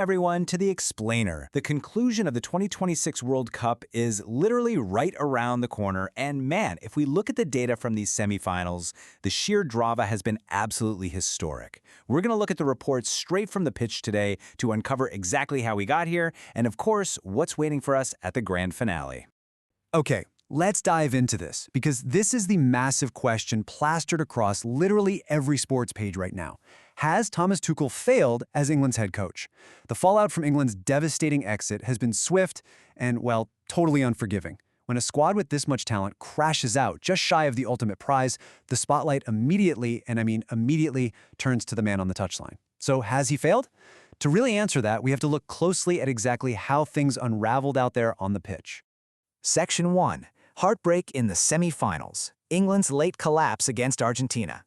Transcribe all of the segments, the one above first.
Everyone, to the explainer. The conclusion of the 2026 World Cup is literally right around the corner, and man, if we look at the data from these semifinals, the sheer drama has been absolutely historic. We're going to look at the reports straight from the pitch today to uncover exactly how we got here, and of course, what's waiting for us at the grand finale. Okay, let's dive into this, because this is the massive question plastered across literally every sports page right now. Has Thomas Tuchel failed as England's head coach? The fallout from England's devastating exit has been swift and, well, totally unforgiving. When a squad with this much talent crashes out just shy of the ultimate prize, the spotlight immediately, and I mean immediately, turns to the man on the touchline. So has he failed? To really answer that, we have to look closely at exactly how things unraveled out there on the pitch. Section 1. Heartbreak in the semi-finals. England's late collapse against Argentina.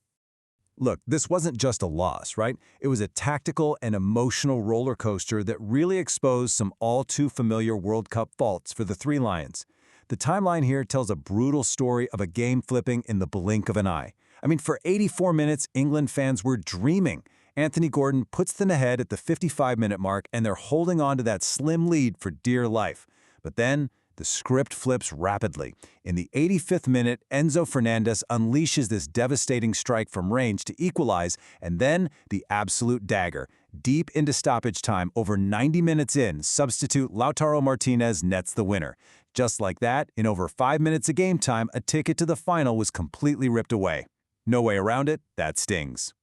Look, this wasn't just a loss, right? It was a tactical and emotional roller coaster that really exposed some all-too-familiar World Cup faults for the Three Lions. The timeline here tells a brutal story of a game flipping in the blink of an eye. I mean, for 84 minutes, England fans were dreaming. Anthony Gordon puts them ahead at the 55-minute mark, and they're holding on to that slim lead for dear life. But then, the script flips rapidly. In the 85th minute, Enzo Fernandez unleashes this devastating strike from range to equalize, and then the absolute dagger. Deep into stoppage time, over 90 minutes in, substitute Lautaro Martinez nets the winner. Just like that, in over 5 minutes of game time, a ticket to the final was completely ripped away. No way around it, that stings.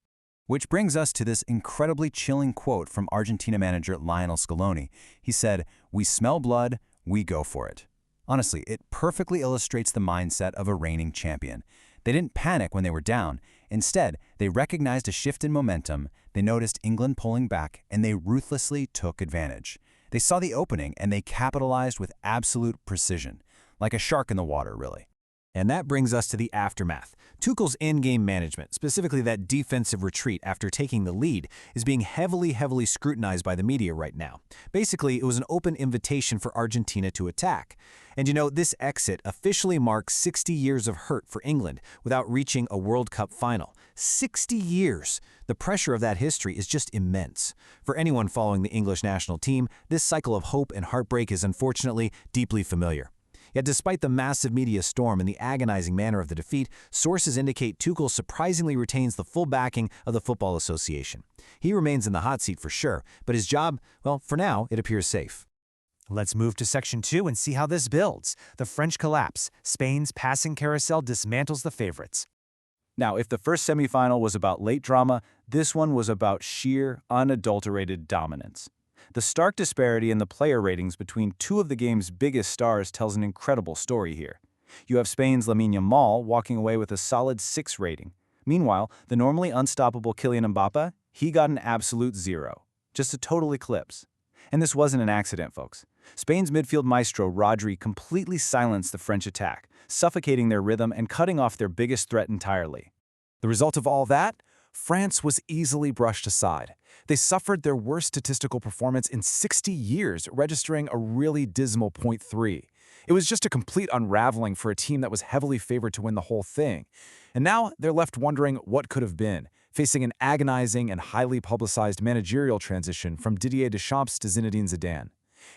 Which brings us to this incredibly chilling quote from Argentina manager Lionel Scaloni. He said, "We smell blood, we go for it." Honestly, it perfectly illustrates the mindset of a reigning champion. They didn't panic when they were down. Instead, they recognized a shift in momentum, they noticed England pulling back, and they ruthlessly took advantage. They saw the opening, and they capitalized with absolute precision. Like a shark in the water, really. And that brings us to the aftermath. Tuchel's in-game management, specifically that defensive retreat after taking the lead, is being heavily scrutinized by the media right now. Basically, it was an open invitation for Argentina to attack. And you know, this exit officially marks 60 years of hurt for England without reaching a World Cup final. 60 years! The pressure of that history is just immense. For anyone following the English national team, this cycle of hope and heartbreak is unfortunately deeply familiar. Yet despite the massive media storm and the agonizing manner of the defeat, sources indicate Tuchel surprisingly retains the full backing of the Football Association. He remains in the hot seat for sure, but his job, well, for now, it appears safe. Let's move to Section 2 and see how this builds. The French collapse. Spain's passing carousel dismantles the favorites. Now, if the first semifinal was about late drama, this one was about sheer, unadulterated dominance. The stark disparity in the player ratings between two of the game's biggest stars tells an incredible story here. You have Spain's Lamine Yamal walking away with a solid 6 rating. Meanwhile, the normally unstoppable Kylian Mbappe, he got an absolute 0. Just a total eclipse. And this wasn't an accident, folks. Spain's midfield maestro Rodri completely silenced the French attack, suffocating their rhythm and cutting off their biggest threat entirely. The result of all that? France was easily brushed aside. They suffered their worst statistical performance in 60 years, registering a really dismal .3. It was just a complete unraveling for a team that was heavily favored to win the whole thing. And now they're left wondering what could have been, facing an agonizing and highly publicized managerial transition from Didier Deschamps to Zinedine Zidane.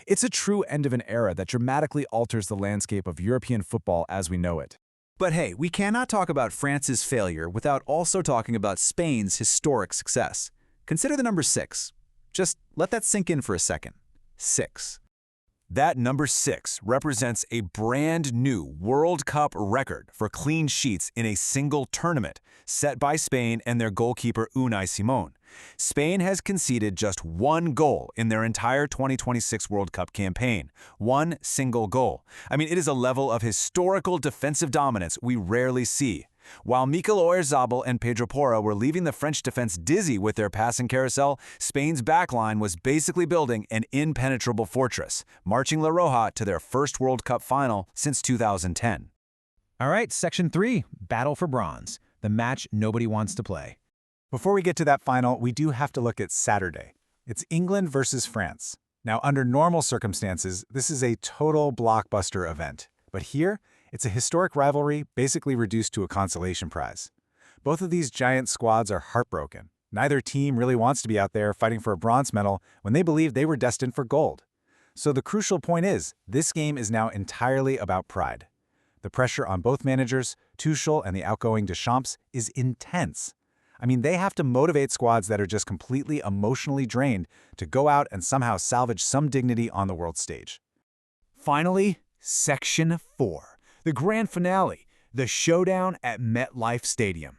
It's a true end of an era that dramatically alters the landscape of European football as we know it. But hey, we cannot talk about France's failure without also talking about Spain's historic success. Consider the number 6. Just let that sink in for a second. 6. That number 6 represents a brand new World Cup record for clean sheets in a single tournament, set by Spain and their goalkeeper Unai Simon. Spain has conceded just 1 goal in their entire 2026 World Cup campaign. 1 single goal. I mean, it is a level of historical defensive dominance we rarely see. While Mikel Oyarzabal and Pedro Porro were leaving the French defense dizzy with their passing carousel, Spain's backline was basically building an impenetrable fortress, marching La Roja to their first World Cup final since 2010. All right, Section 3, Battle for Bronze, the match nobody wants to play. Before we get to that final, we do have to look at Saturday. It's England versus France. Now, under normal circumstances, this is a total blockbuster event. But here, it's a historic rivalry basically reduced to a consolation prize. Both of these giant squads are heartbroken. Neither team really wants to be out there fighting for a bronze medal when they believe they were destined for gold. So the crucial point is, this game is now entirely about pride. The pressure on both managers, Tuchel and the outgoing Deschamps, is intense. I mean, they have to motivate squads that are just completely emotionally drained to go out and somehow salvage some dignity on the world stage. Finally, Section 4, the grand finale, the showdown at MetLife Stadium.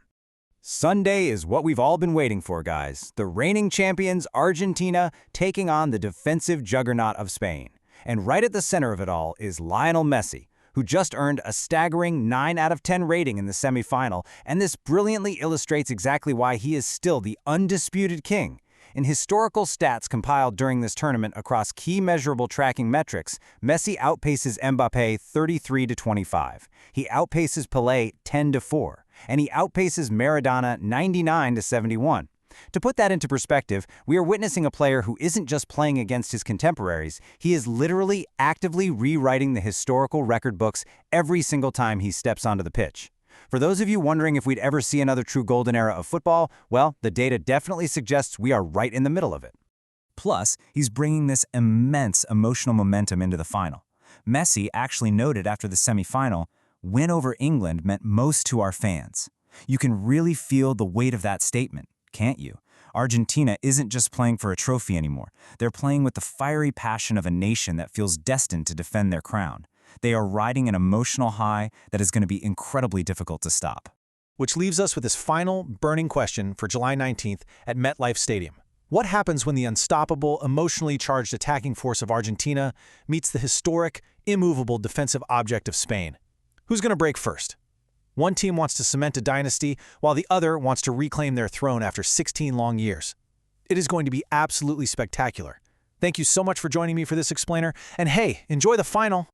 Sunday is what we've all been waiting for, guys. The reigning champions, Argentina, taking on the defensive juggernaut of Spain. And right at the center of it all is Lionel Messi, who just earned a staggering 9 out of 10 rating in the semifinal, and this brilliantly illustrates exactly why he is still the undisputed king. In historical stats compiled during this tournament across key measurable tracking metrics, Messi outpaces Mbappé 33-25. He outpaces Pelé 10-4. And he outpaces Maradona 99-71. To put that into perspective, we are witnessing a player who isn't just playing against his contemporaries, he is literally actively rewriting the historical record books every single time he steps onto the pitch. For those of you wondering if we'd ever see another true golden era of football, well, the data definitely suggests we are right in the middle of it. Plus, he's bringing this immense emotional momentum into the final. Messi actually noted after the semifinal, "Win over England meant most to our fans." You can really feel the weight of that statement, can't you? Argentina isn't just playing for a trophy anymore. They're playing with the fiery passion of a nation that feels destined to defend their crown. They are riding an emotional high that is going to be incredibly difficult to stop. Which leaves us with this final, burning question for July 19th at MetLife Stadium. What happens when the unstoppable, emotionally charged attacking force of Argentina meets the historic, immovable defensive object of Spain? Who's going to break first? One team wants to cement a dynasty, while the other wants to reclaim their throne after 16 long years. It is going to be absolutely spectacular. Thank you so much for joining me for this explainer, and hey, enjoy the final!